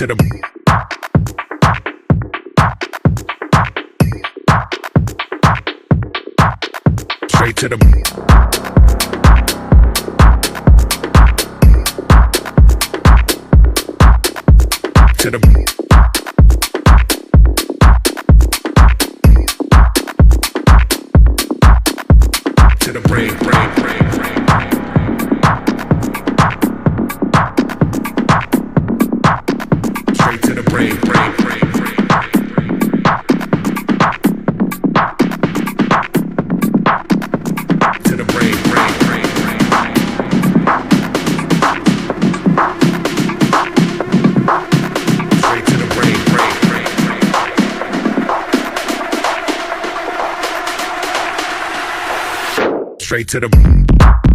to the straight to the to the to the brain. Straight to the brain. To the brain. Straight to the brain. Straight to the